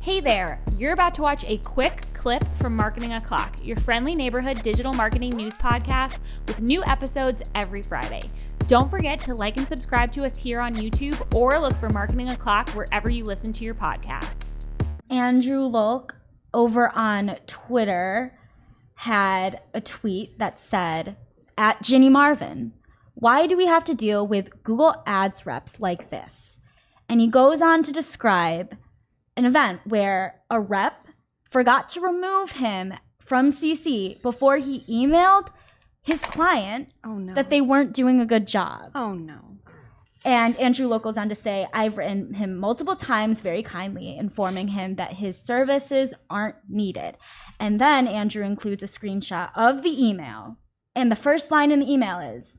Hey there, you're about to watch a quick clip from Marketing O'Clock, your friendly neighborhood digital marketing news podcast with new episodes every Friday. Don't forget to like and subscribe to us here on YouTube or look for Marketing O'Clock wherever you listen to your podcasts. Andrew Lolk over on Twitter had a tweet that said, at Ginny Marvin, why do we have to deal with Google Ads reps like this? And he goes on to describe an event where a rep forgot to remove him from CC before he emailed his client that they weren't doing a good job. Oh, no. And Andrew Lolk goes on to say, I've written him multiple times very kindly, informing him that his services aren't needed. And then Andrew includes a screenshot of the email. And the first line in the email is,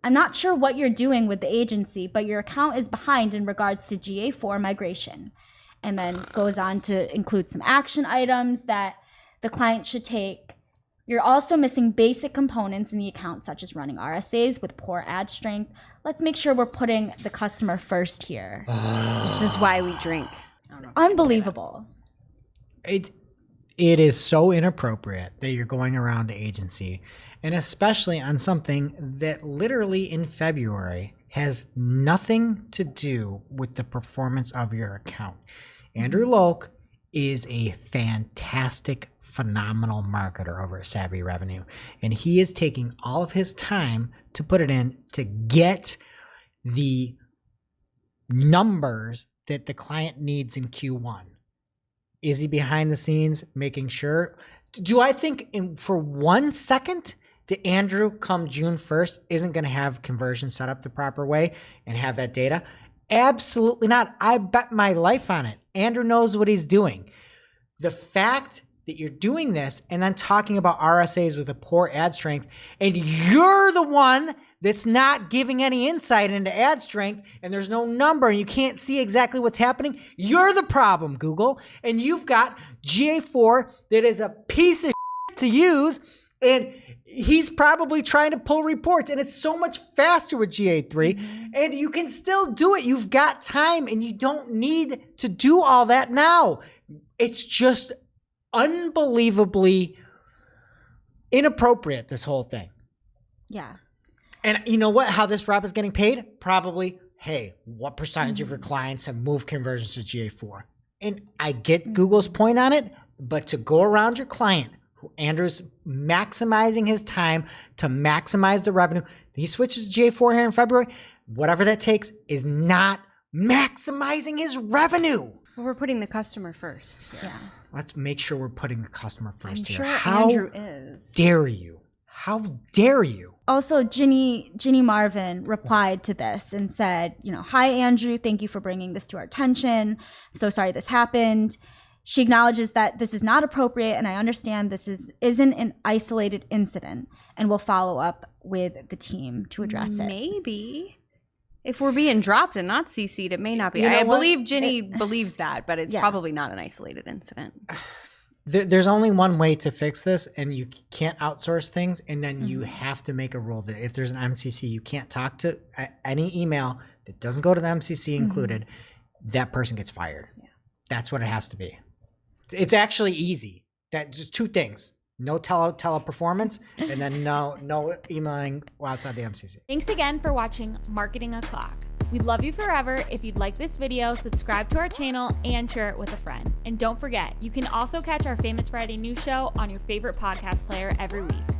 I'm not sure what you're doing with the agency, but your account is behind in regards to GA4 migration. And then goes on to include some action items that the client should take. You're also missing basic components in the account, such as running RSAs with poor ad strength. Let's make sure we're putting the customer first here. This is why we drink. Unbelievable. It is so inappropriate that you're going around the agency, and especially on something that literally in February has nothing to do with the performance of your account. Andrew Lolk is a fantastic, phenomenal marketer over at Savvy Revenue, and he is taking all of his time to put it in to get the numbers that the client needs in Q1. Is he behind the scenes making sure? Do I think for 1 second that Andrew come June 1st isn't going to have conversion set up the proper way and have that data? Absolutely not. I bet my life on it. Andrew knows what he's doing. The fact that you're doing this and then talking about RSAs with a poor ad strength, and you're the one that's not giving any insight into ad strength, and there's no number and you can't see exactly what's happening, you're the problem, Google. And you've got GA4 that is a piece of shit to use, and he's probably trying to pull reports, and it's so much faster with GA3, and you can still do it. You've got time, and you don't need to do all that now. It's just unbelievably inappropriate, this whole thing. Yeah. And you know what? How this rep is getting paid? Probably, hey, what percentage of your clients have moved conversions to GA4? And I get Google's point on it, but to go around your client, Andrew's maximizing his time to maximize the revenue. He switches to J4 here in February. Whatever that takes is not maximizing his revenue. Well, we're putting the customer first. Yeah. Let's make sure we're putting the customer first I'm here. sure How Andrew is. dare you? How dare you? Also, Ginny Marvin replied to this and said, hi, Andrew, thank you for bringing this to our attention. I'm so sorry this happened. She acknowledges that this is not appropriate, and I understand this isn't an isolated incident, and will follow up with the team to address it. Maybe. If we're being dropped and not CC'd, it may not be. You know I what? believe Ginny believes that, but it's probably not an isolated incident. There's only one way to fix this, and you can't outsource things, and then you have to make a rule that if there's an MCC, you can't talk to any email that doesn't go to the MCC included, that person gets fired. Yeah. That's what it has to be. It's actually easy. That just two things: no teleperformance, and then no emailing outside the MCC. Thanks again for watching Marketing O'Clock. We'd love you forever. If you'd like this video, subscribe to our channel and share it with a friend. And don't forget, you can also catch our Famous Friday news show on your favorite podcast player every week.